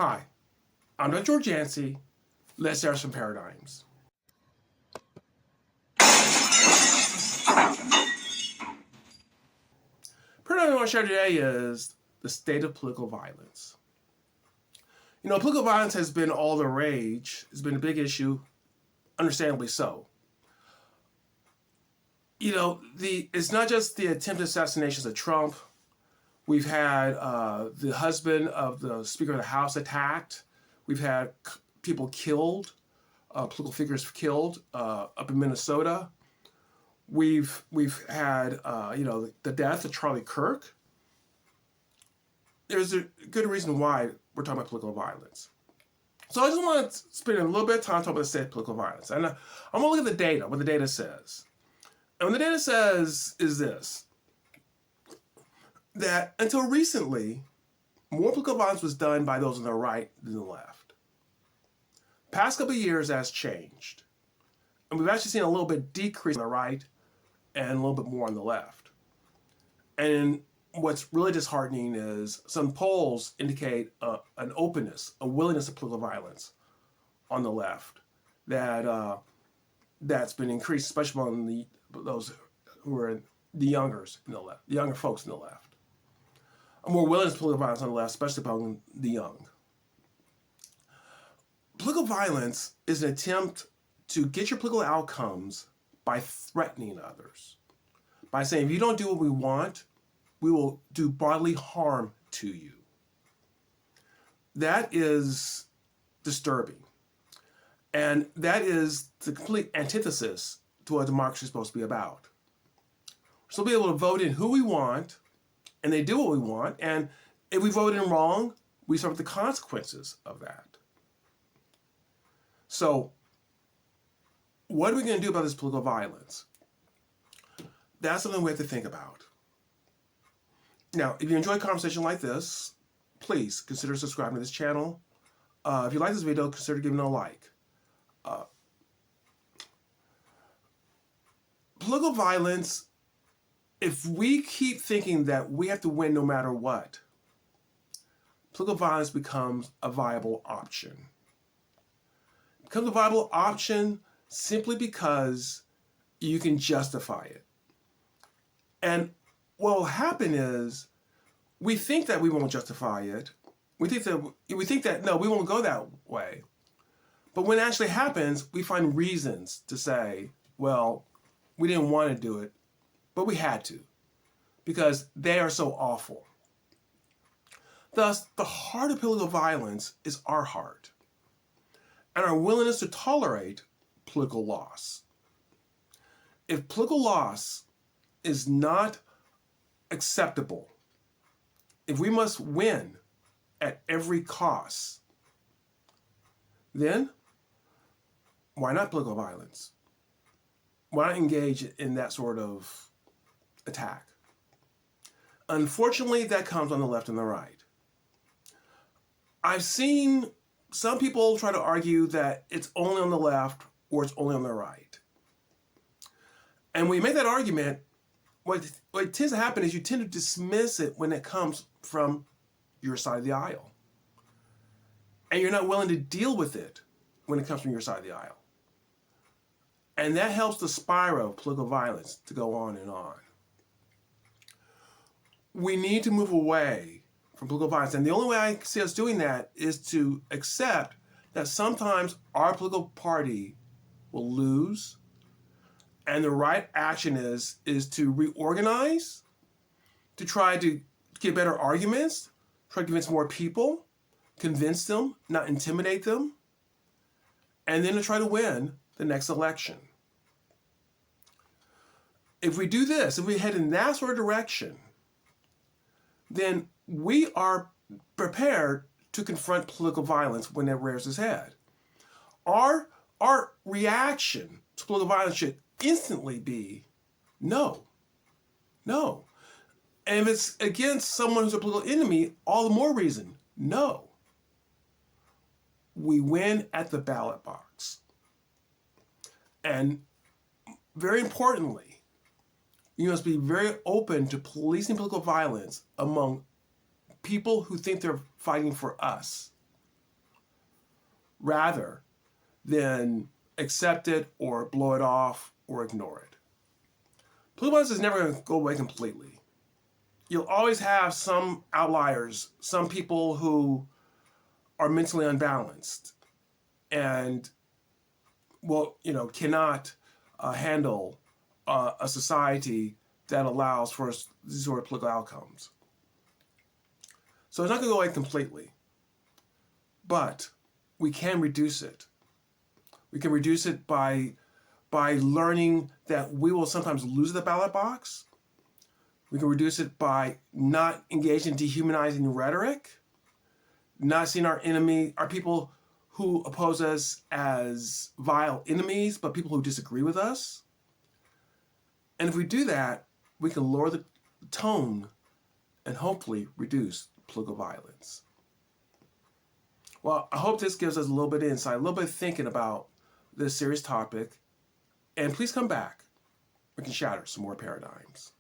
Hi, I'm Dr. George Yancey. Let's share some paradigms. Paradigm I want to share today is the state of political violence. Political violence has been all the rage. It's been a big issue, understandably so. It's not just the attempted assassinations of Trump. We've had the husband of the Speaker of the House attacked. We've had people killed, political figures killed up in Minnesota. We've had the death of Charlie Kirk. There's a good reason why we're talking about political violence. So I just want to spend a little bit of time talking about the state of political violence. And I'm going to look at the data, what the data says. And what the data says is this, that until recently, more political violence was done by those on the right than the left. Past couple of years, that's changed. And we've actually seen a little bit decrease on the right and a little bit more on the left. And what's really disheartening is some polls indicate an openness, a willingness to political violence on the left that's been increased, especially among those who are the youngers in the left, the younger folks in the left. A more willingness to political violence on the left, especially among the young. Political violence is an attempt to get your political outcomes by threatening others, by saying, if you don't do what we want, we will do bodily harm to you. That is disturbing. And that is the complete antithesis to what democracy is supposed to be about. We're supposed to be able to vote in who we want, and they do what we want, and if we vote in wrong, we suffer the consequences of that. So, what are we going to do about this political violence? That's something we have to think about. Now, if you enjoy a conversation like this, please consider subscribing to this channel. If you like this video, consider giving it a like. Political violence, if we keep thinking that we have to win no matter what, political violence becomes a viable option. It becomes a viable option simply because you can justify it. And what will happen is we think that we won't justify it. We think that no, we won't go that way. But when it actually happens, we find reasons to say, well, we didn't want to do it, but we had to, because they are so awful. Thus, the heart of political violence is our heart and our willingness to tolerate political loss. If political loss is not acceptable, if we must win at every cost, then why not political violence? Why not engage in that sort of attack? Unfortunately, that comes on the left and the right. I've seen some people try to argue that it's only on the left or it's only on the right. And when you make that argument, what tends to happen is you tend to dismiss it when it comes from your side of the aisle. And you're not willing to deal with it when it comes from your side of the aisle. And that helps the spiral of political violence to go on and on. We need to move away from political violence. And the only way I see us doing that is to accept that sometimes our political party will lose. And the right action is to reorganize, to try to get better arguments, try to convince more people, convince them, not intimidate them, and then to try to win the next election. If we do this, if we head in that sort of direction, then we are prepared to confront political violence when it rears its head. Our reaction to political violence should instantly be no. No. And if it's against someone who's a political enemy, all the more reason, no. We win at the ballot box. And very importantly, you must be very open to policing political violence among people who think they're fighting for us, rather than accept it or blow it off or ignore it. Political violence is never going to go away completely. You'll always have some outliers, some people who are mentally unbalanced and cannot handle a society that allows for these sort of political outcomes. So it's not going to go away completely, but we can reduce it. We can reduce it by learning that we will sometimes lose the ballot box. We can reduce it by not engaging in dehumanizing rhetoric, not seeing our enemy, our people who oppose us as vile enemies, but people who disagree with us. And if we do that, we can lower the tone and hopefully reduce political violence. Well, I hope this gives us a little bit of insight, a little bit of thinking about this serious topic. And please come back. We can shatter some more paradigms.